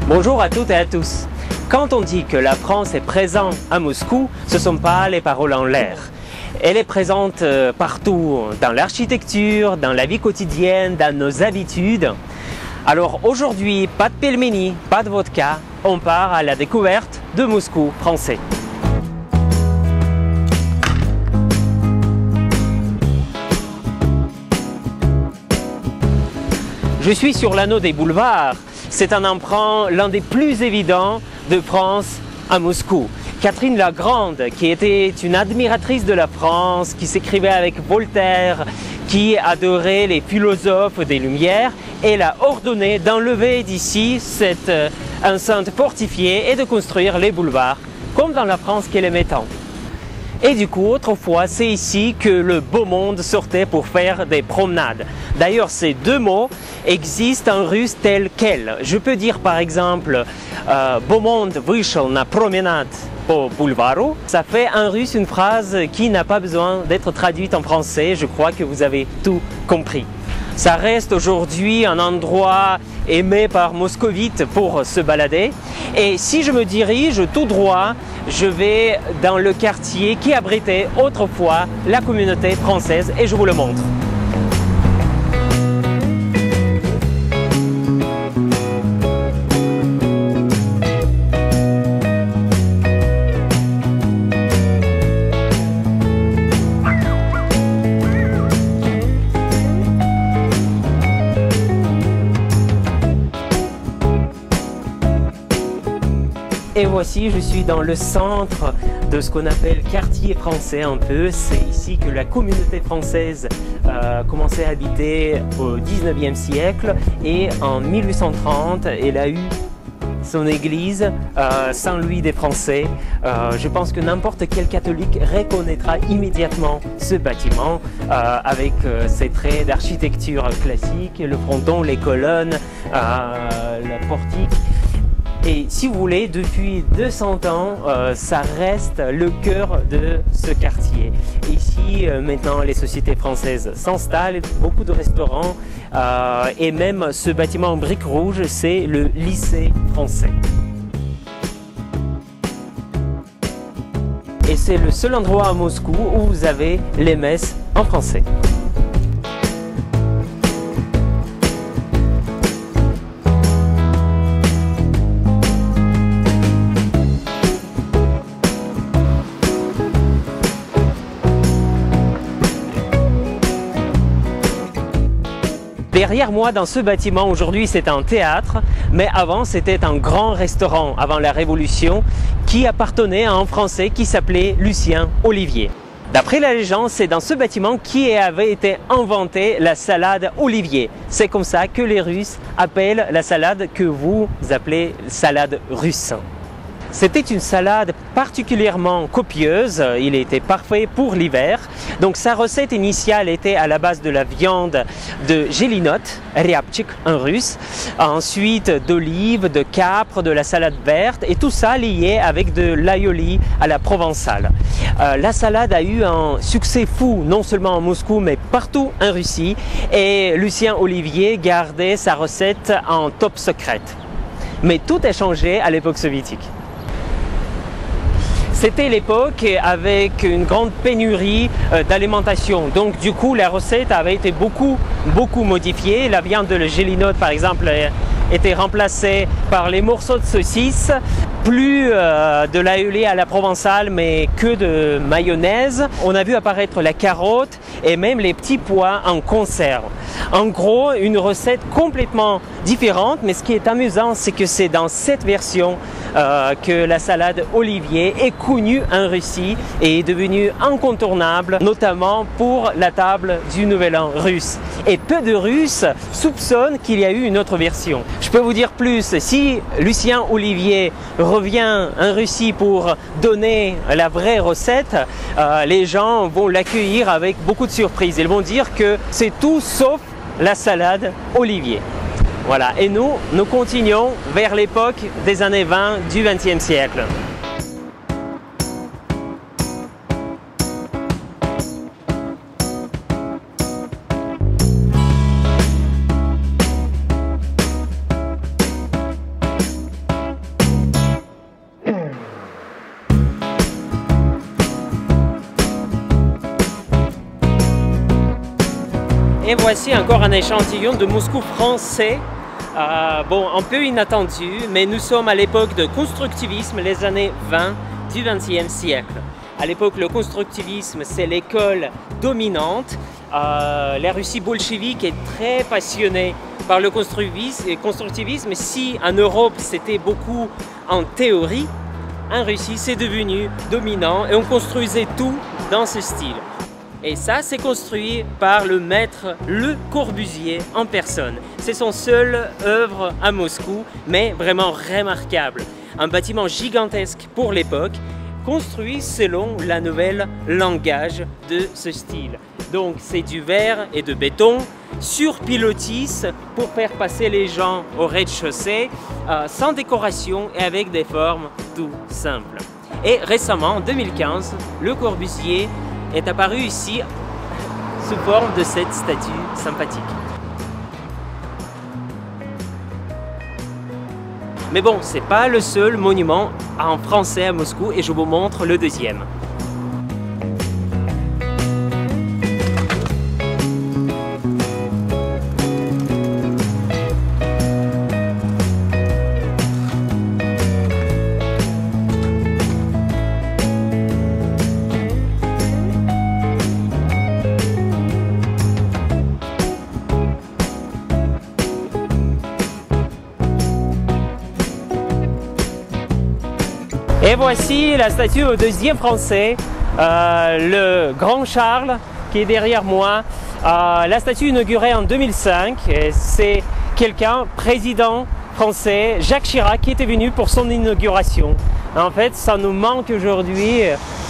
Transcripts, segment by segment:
Bonjour à toutes et à tous. Quand on dit que la France est présente à Moscou, ce ne sont pas les paroles en l'air. Elle est présente partout, dans l'architecture, dans la vie quotidienne, dans nos habitudes. Alors aujourd'hui, pas de pelmeni, pas de vodka, on part à la découverte de Moscou français. Je suis sur l'anneau des boulevards. C'est un emprunt l'un des plus évidents de France à Moscou. Catherine la Grande, qui était une admiratrice de la France, qui s'écrivait avec Voltaire, qui adorait les philosophes des Lumières, elle a ordonné d'enlever d'ici cette enceinte fortifiée et de construire les boulevards, comme dans la France qu'elle aimait tant. Et du coup, autrefois, c'est ici que le beau monde sortait pour faire des promenades. D'ailleurs, ces deux mots existent en russe tel quel. Je peux dire par exemple beau monde вышел на promenade по бульвару. Ça fait en russe une phrase qui n'a pas besoin d'être traduite en français. Je crois que vous avez tout compris. Ça reste aujourd'hui un endroit aimé par moscovites pour se balader. Et si je me dirige tout droit, je vais dans le quartier qui abritait autrefois la communauté française et je vous le montre. Et voici, je suis dans le centre de ce qu'on appelle quartier français un peu. C'est ici que la communauté française commençait à habiter au 19e siècle et en 1830, elle a eu son église, Saint-Louis des Français. Je pense que n'importe quel catholique reconnaîtra immédiatement ce bâtiment avec ses traits d'architecture classique, le fronton, les colonnes, le portique. Et si vous voulez, depuis 200 ans, ça reste le cœur de ce quartier. Ici, maintenant, les sociétés françaises s'installent, beaucoup de restaurants, et même ce bâtiment en briques rouges, c'est le lycée français. Et c'est le seul endroit à Moscou où vous avez les messes en français. Derrière moi, dans ce bâtiment, aujourd'hui c'est un théâtre, mais avant c'était un grand restaurant, avant la Révolution, qui appartenait à un Français qui s'appelait Lucien Olivier. D'après la légende, c'est dans ce bâtiment qu'avait été inventée la salade Olivier. C'est comme ça que les Russes appellent la salade que vous appelez salade russe. C'était une salade particulièrement copieuse, il était parfait pour l'hiver. Donc sa recette initiale était à la base de la viande de gelinote, ryabchik en russe, ensuite d'olives, de capre, de la salade verte et tout ça lié avec de l'aioli à la provençale. La salade a eu un succès fou, non seulement à Moscou mais partout en Russie et Lucien Olivier gardait sa recette en top secrète. Mais tout a changé à l'époque soviétique. C'était l'époque avec une grande pénurie d'alimentation. Donc du coup, la recette avait été beaucoup modifiée. La viande de gelinote, par exemple, était remplacée par les morceaux de saucisse, plus de l'aioli à la provençale, mais que de mayonnaise. On a vu apparaître la carotte et même les petits pois en conserve. En gros, une recette complètement différente, mais ce qui est amusant, c'est que c'est dans cette version que la salade Olivier est connue en Russie et est devenue incontournable, notamment pour la table du Nouvel An russe. Et peu de Russes soupçonnent qu'il y a eu une autre version. Je peux vous dire plus, si Lucien Olivier revient en Russie pour donner la vraie recette, les gens vont l'accueillir avec beaucoup de surprises. Ils vont dire que c'est tout sauf la salade Olivier. Voilà, et nous continuons vers l'époque des années 20 du XXe siècle. Et voici encore un échantillon de Moscou français. Bon, un peu inattendu, mais nous sommes à l'époque de constructivisme, les années 20 du XXe siècle. À l'époque, le constructivisme, c'est l'école dominante. La Russie bolchevique est très passionnée par le constructivisme. Si en Europe, c'était beaucoup en théorie, en Russie, c'est devenu dominant et on construisait tout dans ce style. Et ça, c'est construit par le maître Le Corbusier en personne. C'est son seule œuvre à Moscou, mais vraiment remarquable. Un bâtiment gigantesque pour l'époque, construit selon la nouvelle langage de ce style. Donc c'est du verre et de béton sur pilotis pour faire passer les gens au rez-de-chaussée, sans décoration et avec des formes tout simples. Et récemment, en 2015, Le Corbusier est apparu ici sous forme de cette statue sympathique. Mais bon, c'est pas le seul monument en français à Moscou et je vous montre le deuxième. Et voici la statue au deuxième français, le Grand Charles qui est derrière moi. La statue inaugurée en 2005, c'est quelqu'un, président français, Jacques Chirac, qui était venu pour son inauguration. En fait, ça nous manque aujourd'hui.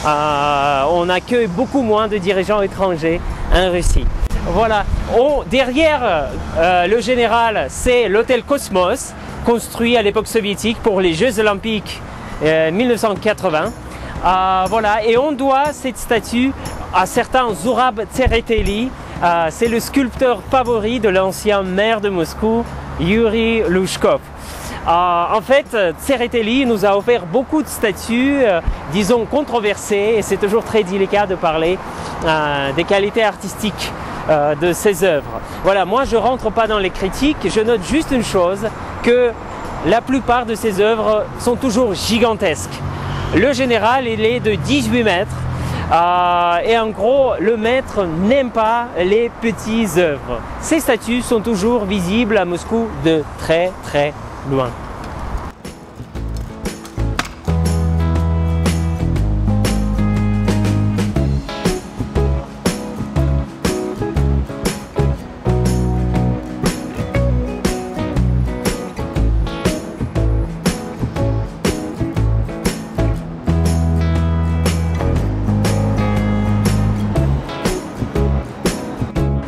On accueille beaucoup moins de dirigeants étrangers en Russie. Voilà. Derrière le général, c'est l'hôtel Cosmos, construit à l'époque soviétique pour les Jeux Olympiques 1980. Voilà, et on doit cette statue à certain Zurab Tsereteli. C'est le sculpteur favori de l'ancien maire de Moscou, Yuri Lushkov. En fait, Tsereteli nous a offert beaucoup de statues, disons controversées, et c'est toujours très délicat de parler des qualités artistiques de ses œuvres. Voilà, moi je ne rentre pas dans les critiques, je note juste une chose, que la plupart de ses œuvres sont toujours gigantesques. Le général, il est de 18 mètres. Et en gros, le maître n'aime pas les petites œuvres. Ces statues sont toujours visibles à Moscou de très très loin.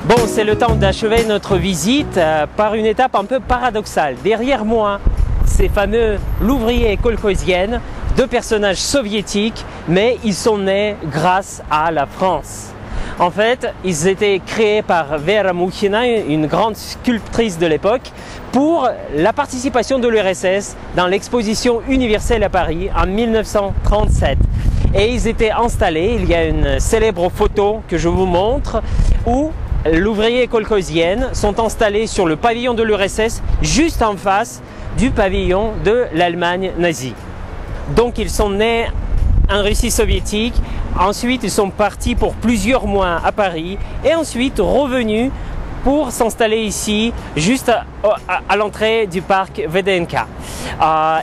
Bon, c'est le temps d'achever notre visite par une étape un peu paradoxale. Derrière moi, ces fameux l'ouvrier et Kolkhozienne, deux personnages soviétiques, mais ils sont nés grâce à la France. En fait, ils étaient créés par Vera Moukhina, une grande sculptrice de l'époque, pour la participation de l'URSS dans l'exposition universelle à Paris en 1937. Et ils étaient installés, il y a une célèbre photo que je vous montre, où l'ouvrier et Kolkhozienne sont installés sur le pavillon de l'URSS, juste en face du pavillon de l'Allemagne nazie. Donc ils sont nés en Russie soviétique, ensuite ils sont partis pour plusieurs mois à Paris et ensuite revenus pour s'installer ici, juste à l'entrée du parc VDNK.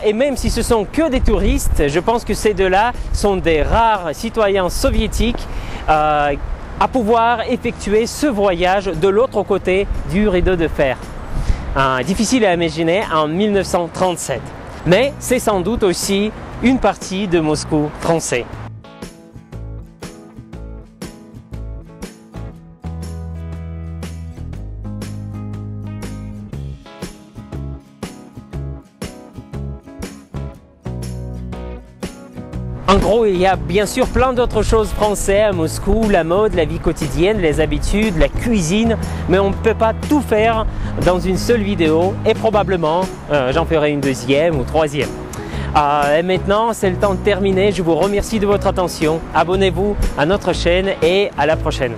Et même si ce sont que des touristes, je pense que ces deux-là sont des rares citoyens soviétiques à pouvoir effectuer ce voyage de l'autre côté du rideau de fer. Difficile à imaginer en 1937. Mais c'est sans doute aussi une partie de Moscou français. En gros, il y a bien sûr plein d'autres choses françaises à Moscou, la mode, la vie quotidienne, les habitudes, la cuisine, mais on ne peut pas tout faire dans une seule vidéo et probablement j'en ferai une deuxième ou troisième. Et maintenant, c'est le temps de terminer. Je vous remercie de votre attention. Abonnez-vous à notre chaîne et à la prochaine.